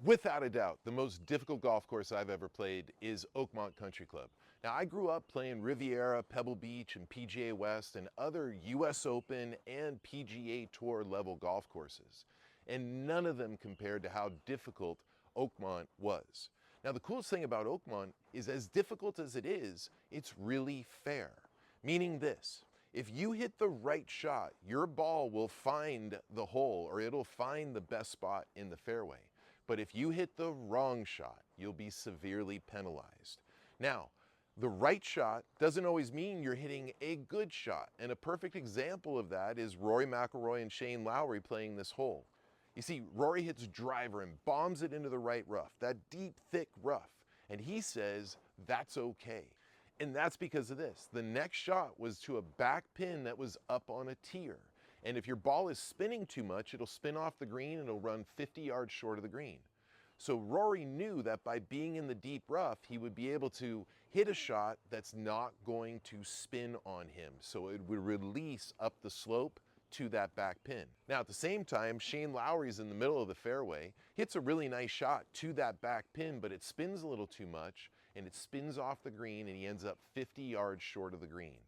Without a doubt, the most difficult golf course I've ever played is Oakmont Country Club. Now, I grew up playing Riviera, Pebble Beach, and PGA West, and other US Open and PGA Tour level golf courses, and none of them compared to how difficult Oakmont was. Now, the coolest thing about Oakmont is, as difficult as it is, it's really fair. Meaning this: if you hit the right shot, your ball will find the hole, or it'll find the best spot in the fairway. But if you hit the wrong shot, you'll be severely penalized. Now, the right shot doesn't always mean you're hitting a good shot. And a perfect example of that is Rory McIlroy and Shane Lowry playing this hole. You see, Rory hits driver and bombs it into the right rough, that deep, thick rough. And he says that's okay. And that's because of this. The next shot was to a back pin that was up on a tier. And if your ball is spinning too much, it'll spin off the green and it'll run 50 yards short of the green. So Rory knew that by being in the deep rough, he would be able to hit a shot that's not going to spin on him. So it would release up the slope to that back pin. Now, at the same time, Shane Lowry's in the middle of the fairway, hits a really nice shot to that back pin, but it spins a little too much and it spins off the green and he ends up 50 yards short of the green.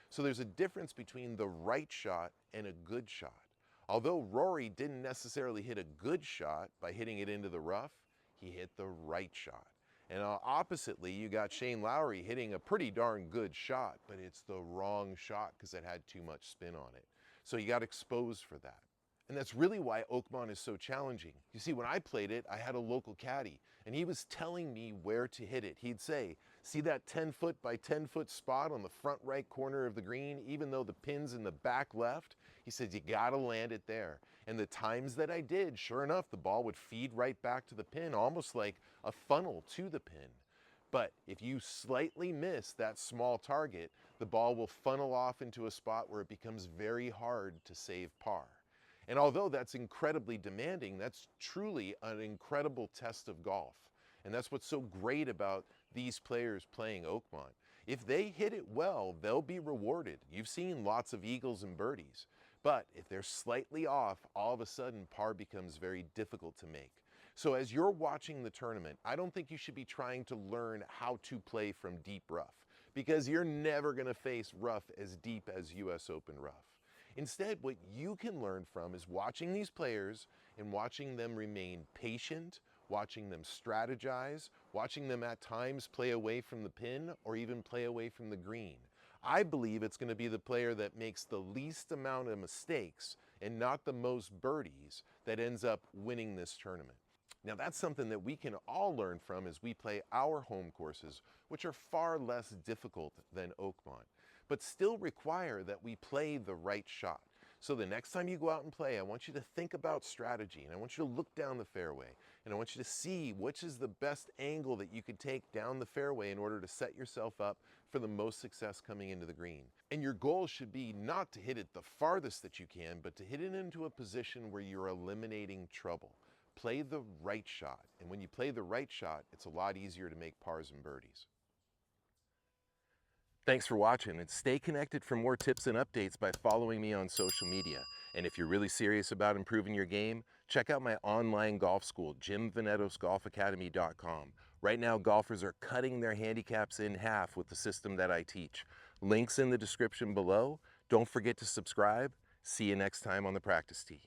So there's a difference between the right shot and a good shot. Although Rory didn't necessarily hit a good shot by hitting it into the rough, he hit the right shot. And oppositely, you got Shane Lowry hitting a pretty darn good shot, but it's the wrong shot because it had too much spin on it. So you got exposed for that. And that's really why Oakmont is so challenging. You see, when I played it, I had a local caddy, and he was telling me where to hit it. He'd say, see that 10-foot by 10-foot spot on the front right corner of the green, even though the pin's in the back left? He said, you gotta land it there. And the times that I did, sure enough, the ball would feed right back to the pin, almost like a funnel to the pin. But if you slightly miss that small target, the ball will funnel off into a spot where it becomes very hard to save par. And although that's incredibly demanding, that's truly an incredible test of golf. And that's what's so great about these players playing Oakmont. If they hit it well, they'll be rewarded. You've seen lots of eagles and birdies. But if they're slightly off, all of a sudden par becomes very difficult to make. So as you're watching the tournament, I don't think you should be trying to learn how to play from deep rough, because you're never going to face rough as deep as US Open rough. Instead, what you can learn from is watching these players and watching them remain patient, watching them strategize, watching them at times play away from the pin or even play away from the green. I believe it's going to be the player that makes the least amount of mistakes and not the most birdies that ends up winning this tournament. Now, that's something that we can all learn from as we play our home courses, which are far less difficult than Oakmont, but still require that we play the right shot. So the next time you go out and play, I want you to think about strategy, and I want you to look down the fairway, and I want you to see which is the best angle that you could take down the fairway in order to set yourself up for the most success coming into the green. And your goal should be not to hit it the farthest that you can, but to hit it into a position where you're eliminating trouble. Play the right shot, and when you play the right shot, it's a lot easier to make pars and birdies. Thanks for watching, and stay connected for more tips and updates by following me on social media. And if you're really serious about improving your game, check out my online golf school, JimVenetosGolfAcademy.com. Right now, golfers are cutting their handicaps in half with the system that I teach. Links in the description below. Don't forget to subscribe. See you next time on the practice tee.